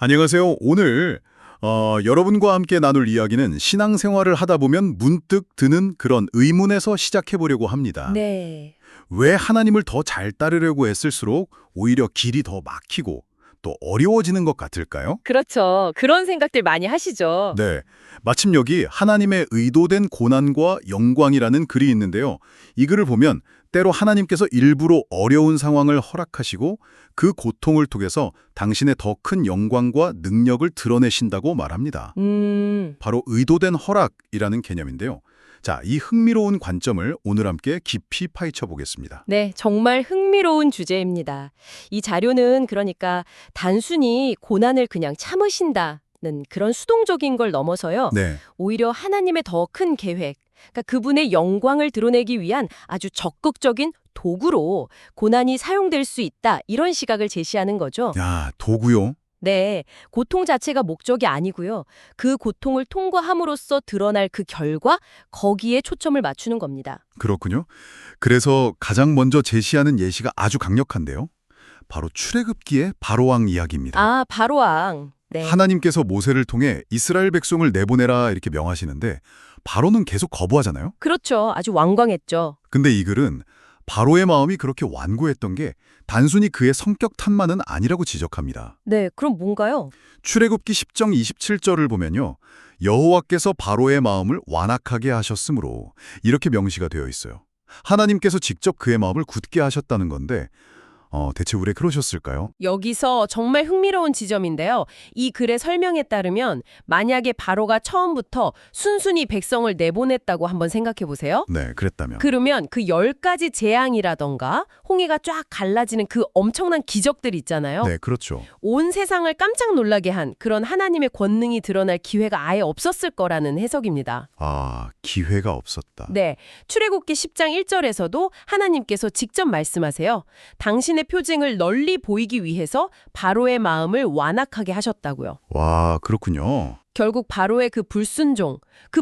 안녕하세요. 오늘 여러분과 함께 나눌 이야기는 신앙생활을 하다 보면 문득 드는 그런 의문에서 시작해 보려고 합니다. 네. 왜 하나님을 더 잘 따르려고 애쓸수록 오히려 길이 더 막히고 또 어려워지는 것 같을까요? 그렇죠. 그런 생각들 많이 하시죠. 네. 마침 여기 하나님의 의도된 고난과 영광이라는 글이 있는데요. 이 글을 보면 때로 하나님께서 일부러 어려운 상황을 허락하시고 그 고통을 통해서 당신의 더 큰 영광과 능력을 드러내신다고 말합니다. 바로 의도된 허락이라는 개념인데요. 자, 이 흥미로운 관점을 오늘 함께 깊이 파헤쳐 보겠습니다. 네, 정말 흥미로운 주제입니다. 이 자료는 그러니까 단순히 고난을 그냥 참으신다는 그런 수동적인 걸 넘어서요. 네, 오히려 하나님의 더 큰 계획, 그러니까 그분의 영광을 드러내기 위한 아주 적극적인 도구로 고난이 사용될 수 있다, 이런 시각을 제시하는 거죠. 야, 도구요? 네, 고통 자체가 목적이 아니고요. 그 고통을 통과함으로써 드러날 그 결과, 거기에 초점을 맞추는 겁니다. 그렇군요. 그래서 가장 먼저 제시하는 예시가 아주 강력한데요. 바로 출애굽기의 바로왕 이야기입니다. 아, 바로왕. 네. 하나님께서 모세를 통해 이스라엘 백성을 내보내라 이렇게 명하시는데 바로는 계속 거부하잖아요. 그렇죠. 아주 완강했죠. 근데 이 글은 바로의 마음이 그렇게 완고했던 게 단순히 그의 성격 탓만은 아니라고 지적합니다. 네, 그럼 뭔가요? 출애굽기 10장 27절을 보면요. 여호와께서 바로의 마음을 완악하게 하셨으므로 이렇게 명시가 되어 있어요. 하나님께서 직접 그의 마음을 굳게 하셨다는 건데 대체 왜 그러셨을까요? 여기서 정말 흥미로운 지점인데요. 이 글의 설명에 따르면 만약에 바로가 처음부터 순순히 백성을 내보냈다고 한번 생각해 보세요. 네, 그랬다면. 그러면 그 10가지 재앙이라던가 홍해가 쫙 갈라지는 그 엄청난 기적들 있잖아요. 네, 그렇죠. 온 세상을 깜짝 놀라게 한 그런 하나님의 권능이 드러날 기회가 아예 없었을 거라는 해석입니다. 아, 기회가 없었다. 네, 출애굽기 10장 1절에서도 하나님께서 직접 말씀하세요. 당신의 표징을 널리 보이기 위해서 바로의 마음을 완악하게 하셨다고요. 와, 그렇군요. 결국 바로의 그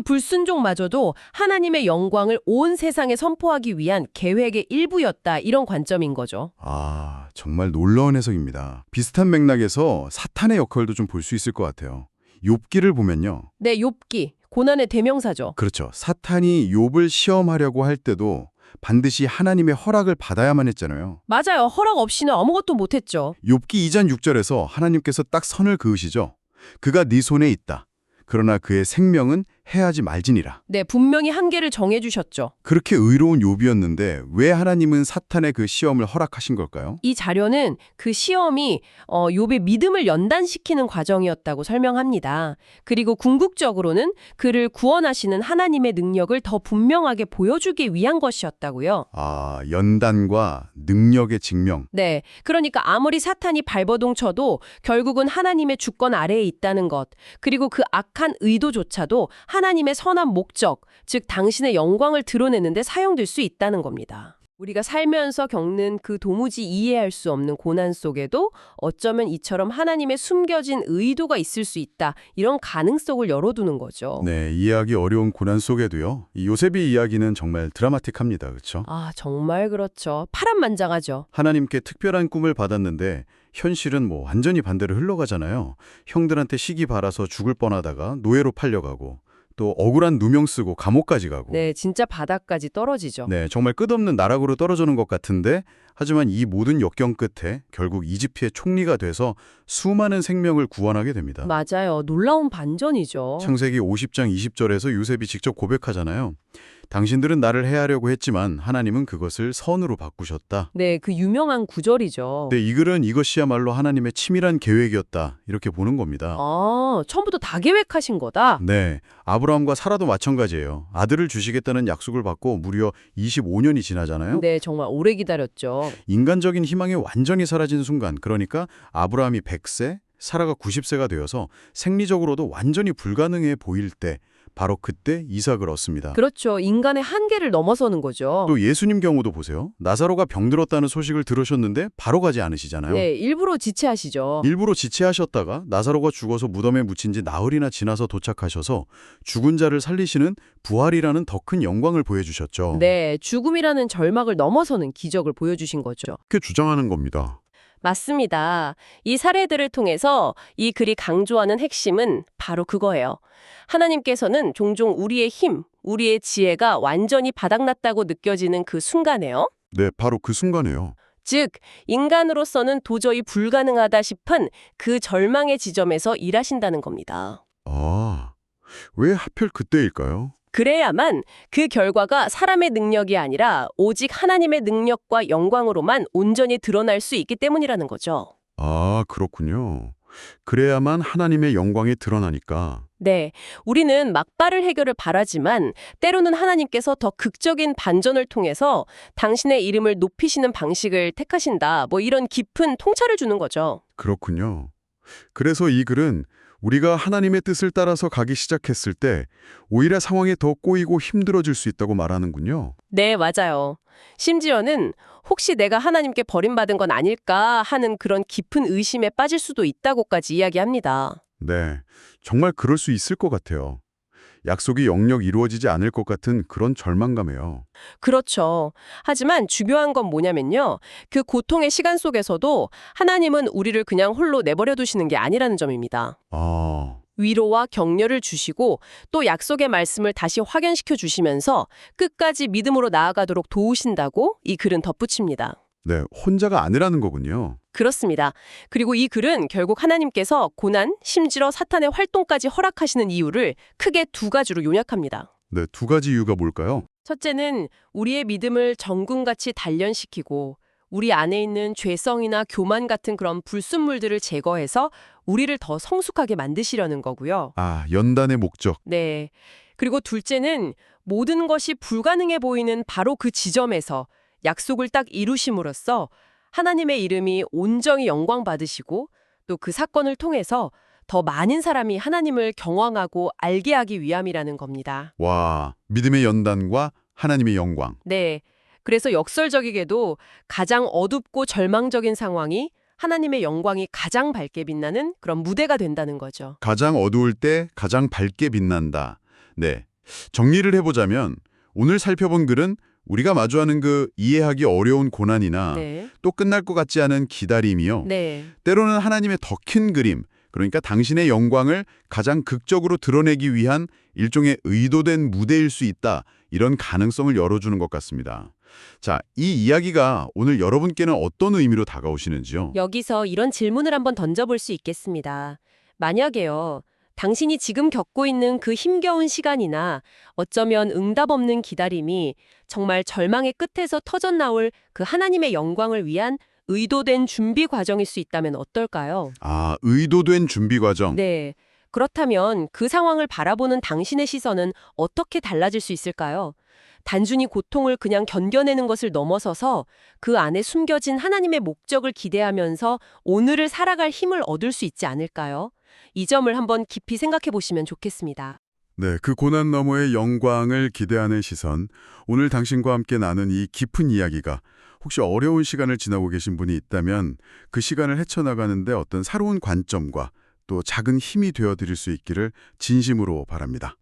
불순종마저도 하나님의 영광을 온 세상에 선포하기 위한 계획의 일부였다, 이런 관점인 거죠. 아, 정말 놀라운 해석입니다. 비슷한 맥락에서 사탄의 역할도 좀 볼 수 있을 것 같아요. 욥기를 보면요. 네, 욥기, 고난의 대명사죠. 그렇죠. 사탄이 욥을 시험하려고 할 때도 반드시 하나님의 허락을 받아야만 했잖아요. 맞아요. 허락 없이는 아무것도 못했죠. 욥기 2장 6절에서 하나님께서 딱 선을 그으시죠. 그가 네 손에 있다. 그러나 그의 생명은 해하지 말지니라. 네, 분명히 한계를 정해주셨죠. 그렇게 의로운 욥이었는데 왜 하나님은 사탄의 그 시험을 허락하신 걸까요? 이 자료는 그 시험이 욥의 믿음을 연단시키는 과정이었다고 설명합니다. 그리고 궁극적으로는 그를 구원하시는 하나님의 능력을 더 분명하게 보여주기 위한 것이었다고요. 아, 연단과 능력의 증명. 네, 그러니까 아무리 사탄이 발버둥 쳐도 결국은 하나님의 주권 아래에 있다는 것, 그리고 그 악한 의도조차도 하나님의 선한 목적, 즉 당신의 영광을 드러내는 데 사용될 수 있다는 겁니다. 우리가 살면서 겪는 그 도무지 이해할 수 없는 고난 속에도 어쩌면 이처럼 하나님의 숨겨진 의도가 있을 수 있다, 이런 가능성을 열어두는 거죠. 네, 이해하기 어려운 고난 속에도요. 이 요셉의 이야기는 정말 드라마틱합니다. 그렇죠? 아, 정말 그렇죠. 파란만장하죠. 하나님께 특별한 꿈을 받았는데 현실은 뭐 완전히 반대로 흘러가잖아요. 형들한테 시기 바라서 죽을 뻔하다가 노예로 팔려가고 또 억울한 누명 쓰고 감옥까지 가고. 네, 진짜 바닥까지 떨어지죠. 네, 정말 끝없는 나락으로 떨어지는 것 같은데 하지만 이 모든 역경 끝에 결국 이집트의 총리가 돼서 수많은 생명을 구원하게 됩니다. 맞아요. 놀라운 반전이죠. 창세기 50장 20절에서 요셉이 직접 고백하잖아요. 당신들은 나를 해하려고 했지만 하나님은 그것을 선으로 바꾸셨다. 네, 그 유명한 구절이죠. 네, 이 글은 이것이야말로 하나님의 치밀한 계획이었다. 이렇게 보는 겁니다. 아, 처음부터 다 계획하신 거다? 네, 아브라함과 사라도 마찬가지예요. 아들을 주시겠다는 약속을 받고 무려 25년이 지나잖아요. 네, 정말 오래 기다렸죠. 인간적인 희망이 완전히 사라진 순간, 그러니까 아브라함이 100세, 사라가 90세가 되어서 생리적으로도 완전히 불가능해 보일 때 바로 그때 이삭을 얻습니다. 그렇죠. 인간의 한계를 넘어서는 거죠. 또 예수님 경우도 보세요. 나사로가 병들었다는 소식을 들으셨는데 바로 가지 않으시잖아요. 네, 일부러 지체하시죠. 일부러 지체하셨다가 나사로가 죽어서 무덤에 묻힌 지 나흘이나 지나서 도착하셔서 죽은 자를 살리시는 부활이라는 더 큰 영광을 보여주셨죠. 네, 죽음이라는 절망을 넘어서는 기적을 보여주신 거죠. 그렇게 주장하는 겁니다. 맞습니다. 이 사례들을 통해서 이 글이 강조하는 핵심은 바로 그거예요. 하나님께서는 종종 우리의 힘, 우리의 지혜가 완전히 바닥났다고 느껴지는 그 순간에요. 네, 바로 그 순간에요. 즉, 인간으로서는 도저히 불가능하다 싶은 그 절망의 지점에서 일하신다는 겁니다. 아, 왜 하필 그때일까요? 그래야만 그 결과가 사람의 능력이 아니라 오직 하나님의 능력과 영광으로만 온전히 드러날 수 있기 때문이라는 거죠. 아, 그렇군요. 그래야만 하나님의 영광이 드러나니까. 네, 우리는 막바를 해결을 바라지만 때로는 하나님께서 더 극적인 반전을 통해서 당신의 이름을 높이시는 방식을 택하신다. 뭐 이런 깊은 통찰을 주는 거죠. 그렇군요. 그래서 이 글은 우리가 하나님의 뜻을 따라서 가기 시작했을 때 오히려 상황이 더 꼬이고 힘들어질 수 있다고 말하는군요. 네, 맞아요. 심지어는 혹시 내가 하나님께 버림받은 건 아닐까 하는 그런 깊은 의심에 빠질 수도 있다고까지 이야기합니다. 네, 정말 그럴 수 있을 것 같아요. 약속이 영영 이루어지지 않을 것 같은 그런 절망감이에요. 그렇죠. 하지만 중요한 건 뭐냐면요. 그 고통의 시간 속에서도 하나님은 우리를 그냥 홀로 내버려 두시는 게 아니라는 점입니다. 아, 위로와 격려를 주시고 또 약속의 말씀을 다시 확연시켜 주시면서 끝까지 믿음으로 나아가도록 도우신다고 이 글은 덧붙입니다. 네, 혼자가 아니라는 거군요. 그렇습니다. 그리고 이 글은 결국 하나님께서 고난, 심지어 사탄의 활동까지 허락하시는 이유를 크게 두 가지로 요약합니다. 네, 두 가지 이유가 뭘까요? 첫째는 우리의 믿음을 정금같이 단련시키고 우리 안에 있는 죄성이나 교만 같은 그런 불순물들을 제거해서 우리를 더 성숙하게 만드시려는 거고요. 아, 연단의 목적. 네. 그리고 둘째는 모든 것이 불가능해 보이는 바로 그 지점에서 약속을 딱 이루심으로써 하나님의 이름이 온전히 영광 받으시고 또 그 사건을 통해서 더 많은 사람이 하나님을 경험하고 알게 하기 위함이라는 겁니다. 와, 믿음의 연단과 하나님의 영광. 네. 그래서 역설적이게도 가장 어둡고 절망적인 상황이 하나님의 영광이 가장 밝게 빛나는 그런 무대가 된다는 거죠. 가장 어두울 때 가장 밝게 빛난다. 네. 정리를 해보자면 오늘 살펴본 글은 우리가 마주하는 그 이해하기 어려운 고난이나 네. 또 끝날 것 같지 않은 기다림이요. 네. 때로는 하나님의 더 큰 그림, 그러니까 당신의 영광을 가장 극적으로 드러내기 위한 일종의 의도된 무대일 수 있다. 이런 가능성을 열어주는 것 같습니다. 자, 이 이야기가 오늘 여러분께는 어떤 의미로 다가오시는지요? 여기서 이런 질문을 한번 던져볼 수 있겠습니다. 만약에요, 당신이 지금 겪고 있는 그 힘겨운 시간이나 어쩌면 응답 없는 기다림이 정말 절망의 끝에서 터져나올 그 하나님의 영광을 위한 의도된 준비 과정일 수 있다면 어떨까요? 아, 의도된 준비 과정. 네. 그렇다면 그 상황을 바라보는 당신의 시선은 어떻게 달라질 수 있을까요? 단순히 고통을 그냥 견뎌내는 것을 넘어서서 그 안에 숨겨진 하나님의 목적을 기대하면서 오늘을 살아갈 힘을 얻을 수 있지 않을까요? 이 점을 한번 깊이 생각해 보시면 좋겠습니다. 네, 그 고난 너머의 영광을 기대하는 시선. 오늘 당신과 함께 나눈 이 깊은 이야기가 혹시 어려운 시간을 지나고 계신 분이 있다면 그 시간을 헤쳐나가는데 어떤 새로운 관점과 또 작은 힘이 되어드릴 수 있기를 진심으로 바랍니다.